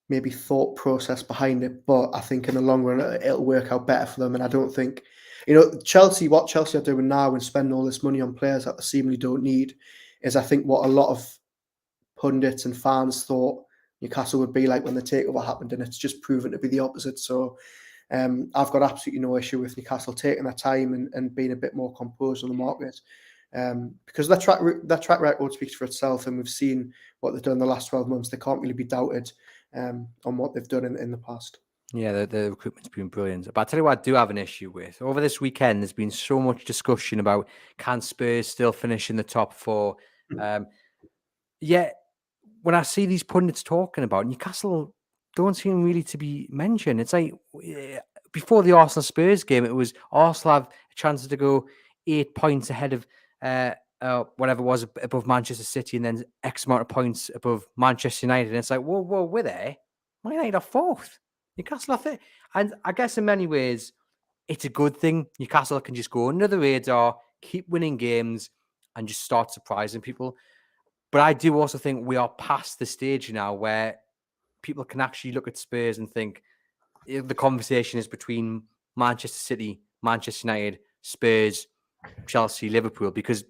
maybe thought process behind it. But I think in the long run, it'll work out better for them. And I don't think, what Chelsea are doing now and spending all this money on players that they seemingly don't need is, I think, what a lot of pundits and fans thought Newcastle would be like when the takeover happened, and it's just proven to be the opposite. So I've got absolutely no issue with Newcastle taking their time and being a bit more composed on the market, because their track record speaks for itself, and we've seen what they've done in the last 12 months. They can't really be doubted on what they've done in the past. Yeah, the recruitment's been brilliant. But I'll tell you what I do have an issue with. Over this weekend, there's been so much discussion about, can Spurs still finish in the top 4? Yeah, when I see these pundits talking about Newcastle don't seem really to be mentioned. It's like before the Arsenal Spurs game, it was Arsenal have a chance to go 8 points ahead of whatever it was above Manchester City, and then X amount of points above Manchester United. And it's like, whoa, we're there. Man United are fourth. Newcastle are fifth. And I guess in many ways, it's a good thing. Newcastle can just go under the radar, keep winning games, and just start surprising people. But I do also think we are past the stage now where people can actually look at Spurs and think the conversation is between Manchester City, Manchester United, Spurs, Chelsea, Liverpool, because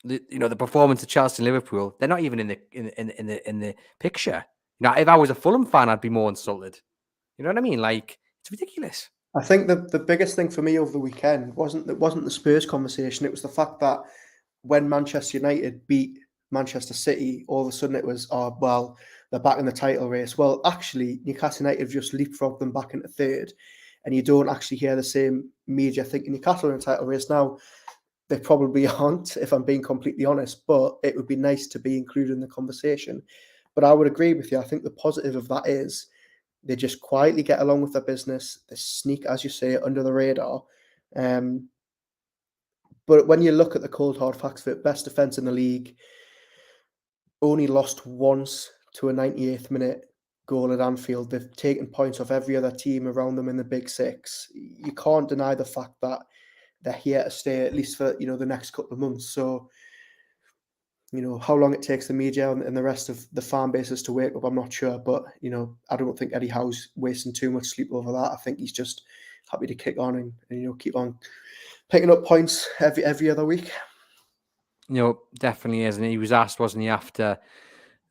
the performance of Chelsea and Liverpool, they're not even in the picture. If I was a Fulham fan, I'd be more insulted. You know what I mean? Like, it's ridiculous. I think the biggest thing for me over the weekend wasn't the Spurs conversation. It was the fact that when Manchester United beat Manchester City, all of a sudden it was, oh, well, they're back in the title race. Well, actually, Newcastle United have just leapfrogged them back into third, and you don't actually hear the same media thinking Newcastle are in the title race now. They probably aren't, if I'm being completely honest, but it would be nice to be included in the conversation. But I would agree with you. I think the positive of that is they just quietly get along with their business. They sneak, as you say, under the radar. But when you look at the cold hard facts of it, best defence in the league, only lost once to a 98th minute goal at Anfield. They've taken points off every other team around them in the Big Six. You can't deny the fact that they're here to stay, at least for the next couple of months. So, how long it takes the media and the rest of the fan bases to wake up, I'm not sure. But, I don't think Eddie Howe's wasting too much sleep over that. I think he's just happy to kick on and keep on picking up points every other week. Definitely is. And he was asked, wasn't he, after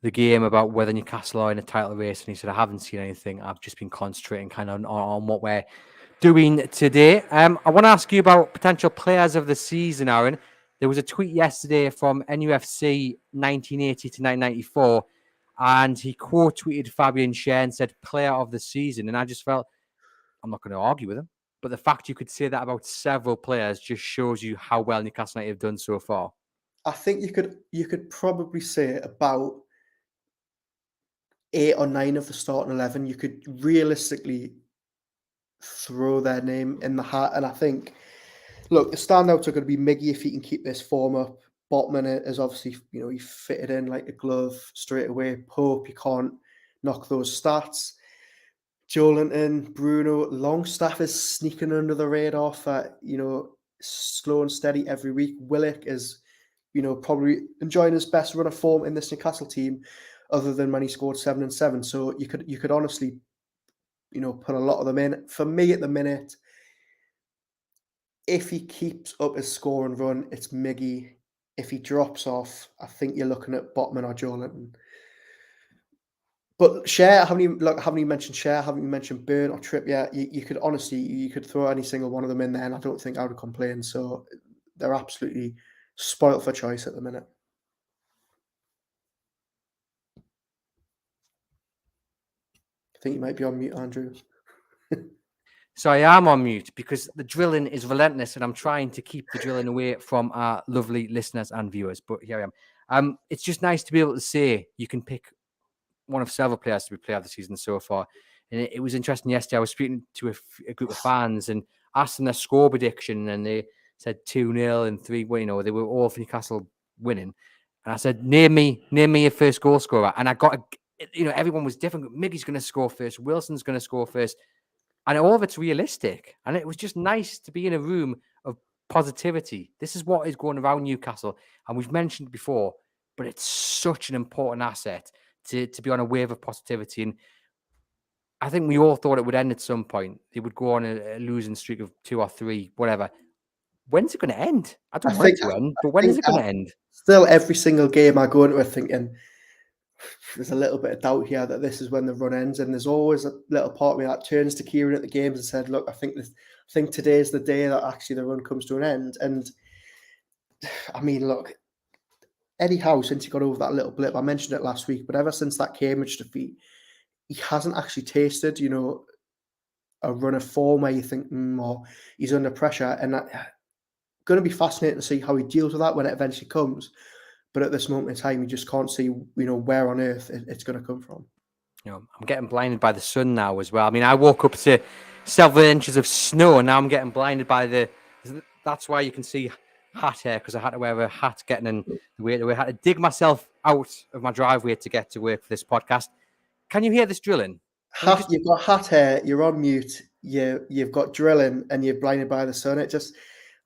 the game about whether Newcastle are in a title race, and he said, I haven't seen anything. I've just been concentrating kind of on what we're doing today. I want to ask you about potential players of the season, Aaron. There was a tweet yesterday from NUFC 1980 to 1994, and he quote tweeted Fabian Schär and said player of the season. And I just felt, I'm not going to argue with him, but the fact you could say that about several players just shows you how well Newcastle United have done so far. I think you could probably say about 8 or 9 of the starting 11. You could realistically throw their name in the hat, and I think, look, the standouts are going to be Miggy if he can keep this form up. Botman is obviously, he fitted in like a glove straight away. Pope, you can't knock those stats. Joelinton, Bruno, Longstaff is sneaking under the radar for, slow and steady every week. Willock is, probably enjoying his best run of form in this Newcastle team, other than when he scored 7 and 7. So you could honestly, put a lot of them in. For me at the minute, if he keeps up his score and run, it's Miggy. If he drops off, I think you're looking at Botman or Joelinton. But Schär, haven't you mentioned Schär? Haven't you mentioned Burn or Trippier? You could honestly, you could throw any single one of them in there, and I don't think I would complain. So they're absolutely spoilt for choice at the minute. I think you might be on mute, Andrew. So I am on mute because the drilling is relentless, and I'm trying to keep the drilling away from our lovely listeners and viewers. But here I am. It's just nice to be able to say you can pick one of several players to be player of the season so far. And it was interesting yesterday. I was speaking to a group of fans and asked them their score prediction, and they said 2-0 and 3-1. They were all for Newcastle winning. And I said, name me your first goal scorer. And I got, everyone was different. Miggy's going to score first. Wilson's going to score first. And all of it's realistic. And it was just nice to be in a room of positivity. This is what is going around Newcastle. And we've mentioned it before, but it's such an important asset to be on a wave of positivity. And I think we all thought it would end at some point. They would go on a losing streak of 2 or 3, whatever. When's it going to end? I don't want it to end, but when is it going to end? Still, every single game I go into it thinking, there's a little bit of doubt here that this is when the run ends, and there's always a little part of me that turns to Kieran at the games and said, look, I think today is the day that actually the run comes to an end. And I mean, look, Eddie Howe, since he got over that little blip, I mentioned it last week, but ever since that Cambridge defeat, he hasn't actually tasted, a run of form where you think, or he's under pressure. And that's going to be fascinating to see how he deals with that when it eventually comes. But at this moment in time, you just can't see, where on earth it's going to come from. I'm getting blinded by the sun now as well. I mean, I woke up to several inches of snow, and now I'm getting blinded by the. That's why you can see hat hair, because I had to wear a hat getting in the way. I had to dig myself out of my driveway to get to work for this podcast. Can you hear this drilling? You've got hat hair. You're on mute. You've got drilling, and you're blinded by the sun. It just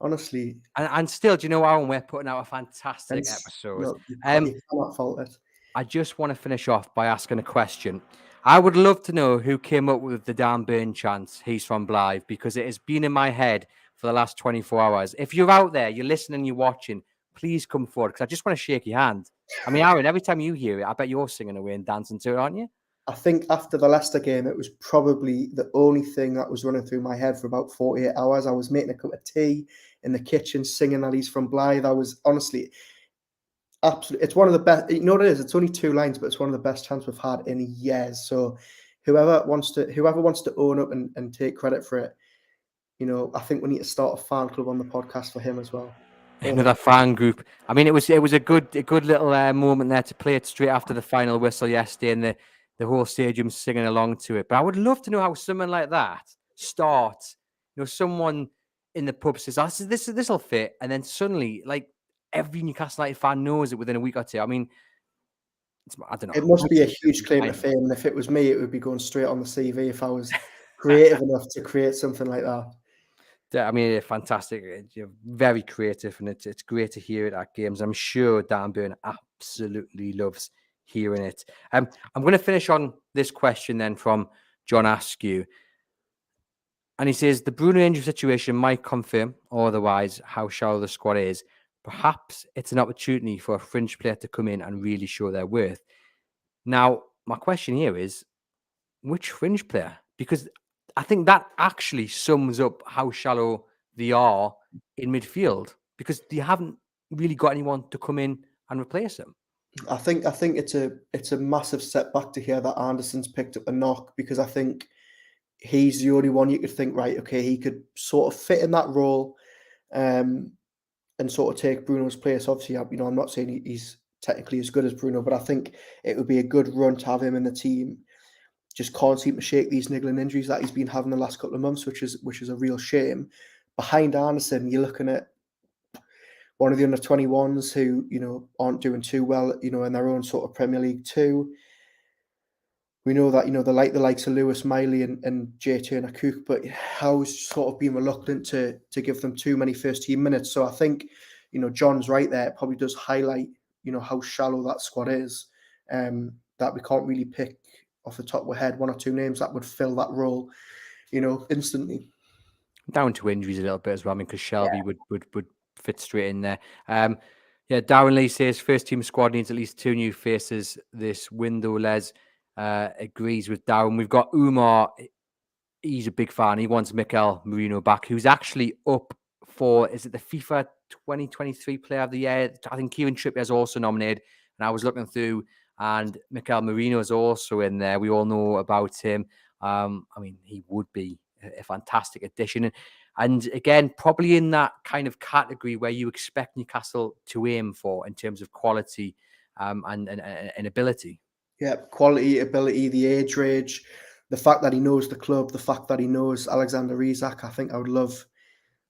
honestly, and still, do you know, Aaron, we're putting out a fantastic episode. Look, you cannot fault it. I just want to finish off by asking a question. I would love to know who came up with the Dan Burn chant, "He's from Blythe," because it has been in my head for the last 24 hours. If you're out there, you're listening, you're watching, please come forward, because I just want to shake your hand. I mean, Aaron, every time you hear it, I bet you're singing away and dancing to it, aren't you? I think after the Leicester game, it was probably the only thing that was running through my head for about 48 hours. I was making a cup of tea in the kitchen, singing that he's from Blythe. I was honestly, absolutely, it's one of the best. You know what it is? It's only 2 lines, but it's one of the best chants we've had in years. So whoever wants to own up and take credit for it, I think we need to start a fan club on the podcast for him as well. Another fan group. I mean, it was a good little moment there to play it straight after the final whistle yesterday, and the whole stadium singing along to it. But I would love to know how someone like that starts. Someone in the pub says, "Oh, this will fit," and then suddenly, like, every Newcastle United fan knows it within a week or two. I mean, I don't know. It must be a huge claim to fame, and if it was me, it would be going straight on the CV if I was creative enough to create something like that. I mean, fantastic. You're very creative, and it's great to hear it at games. I'm sure Dan Burn absolutely loves hearing it. I'm going to finish on this question then from John Askew. And he says, the Bruno injury situation might confirm or otherwise how shallow the squad is. Perhaps it's an opportunity for a fringe player to come in and really show their worth. Now, my question here is, which fringe player? Because I think that actually sums up how shallow they are in midfield, because they haven't really got anyone to come in and replace him. I think it's a massive setback to hear that Anderson's picked up a knock, because I think he's the only one you could think, right, okay, he could sort of fit in that role and sort of take Bruno's place. Obviously, I'm not saying he's technically as good as Bruno, but I think it would be a good run to have him in the team. Just can't seem to shake these niggling injuries that he's been having the last couple of months, which is a real shame. Behind Anderson, you're looking at one of the under 21s who, aren't doing too well, in their own sort of Premier League too. We know that, the likes of Lewis Miley and Jay Turner-Cook, but Howe's sort of been reluctant to give them too many first team minutes. So I think, John's right there. It probably does highlight, how shallow that squad is, that we can't really pick off the top of our head 1 or 2 names that would fill that role, instantly. Down to injuries a little bit as well. I mean, because Shelby would fit straight in there. Darren Lee says first team squad needs at least 2 new faces this window. Les agrees with Darren. We've got Umar. He's a big fan. He wants Mikel Merino back, who's actually up for, is it the FIFA 2023 Player of the Year? I think Kieran Trippier is also nominated. And I was looking through, and Mikel Merino is also in there. We all know about him. I mean, he would be a fantastic addition. And again, probably in that kind of category where you expect Newcastle to aim for in terms of quality and ability. Yeah, quality, ability, the age range, the fact that he knows the club, the fact that he knows Alexander Isak. I think I would love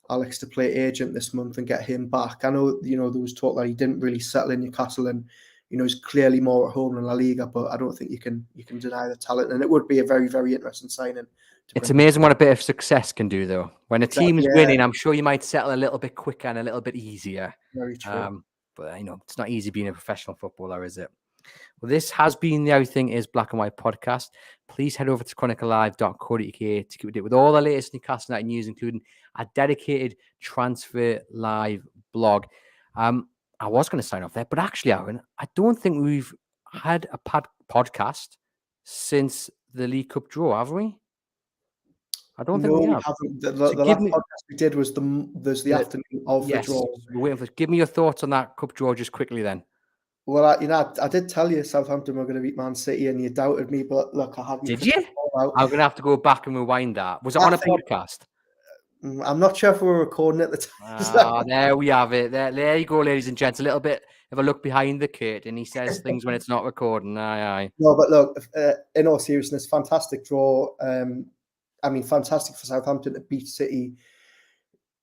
Alex to play agent this month and get him back. I know, there was talk that he didn't really settle in Newcastle, and he's clearly more at home in La Liga, but I don't think you can deny the talent, and it would be a very, very interesting signing. It's amazing what a bit of success can do, though. When a team is winning, I'm sure you might settle a little bit quicker and a little bit easier. Very true. But it's not easy being a professional footballer, is it? Well, this has been the Everything is Black and White podcast. Please head over to chroniclelive.co.uk to keep up to date with all the latest Newcastle United news, including a dedicated Transfer Live blog. I was going to sign off there, but actually, Aaron, I don't think we've had a podcast since the League Cup draw, have we? I don't think we have. Haven't. The last podcast we did was the afternoon of the draw. We're waiting give me your thoughts on that cup draw just quickly then. Well, I did tell you Southampton were going to beat Man City, and you doubted me. But look, I had. Did you? I'm going to have to go back and rewind that. Was it on a podcast? I'm not sure if we were recording at the time. There we have it. There you go, ladies and gents. A little bit have a look behind the curtain. He says things when it's not recording. Aye. No, but look, in all seriousness, fantastic draw. I mean, fantastic for Southampton to beat City.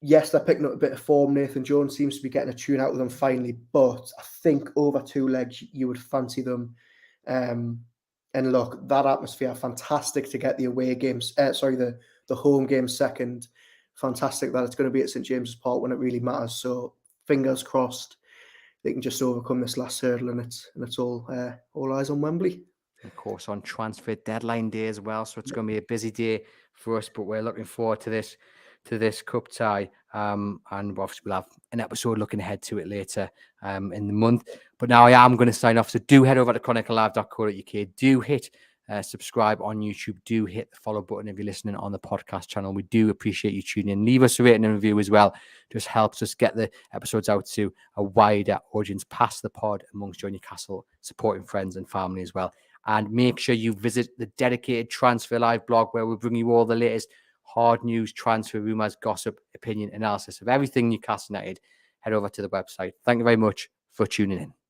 Yes, they're picking up a bit of form. Nathan Jones seems to be getting a tune out of them finally, but I think over 2 legs, you would fancy them. And look, that atmosphere, fantastic to get the away games, the home game second. Fantastic that it's going to be at St James's Park when it really matters. So fingers crossed they can just overcome this last hurdle, and it's all eyes on Wembley. Of course, on transfer deadline day as well. So it's going to be a busy day for us, but we're looking forward to this cup tie. And obviously we'll have an episode looking ahead to it later in the month. But now I am going to sign off. So do head over to chroniclelive.co.uk. Do hit subscribe on YouTube. Do hit the follow button if you're listening on the podcast channel. We do appreciate you tuning in. Leave us a rating and review as well. Just helps us get the episodes out to a wider audience past the pod amongst your Newcastle supporting friends and family as well. And make sure you visit the dedicated Transfer Live blog, where we bring you all the latest hard news, transfer rumours, gossip, opinion, analysis of everything Newcastle United. Head over to the website. Thank you very much for tuning in.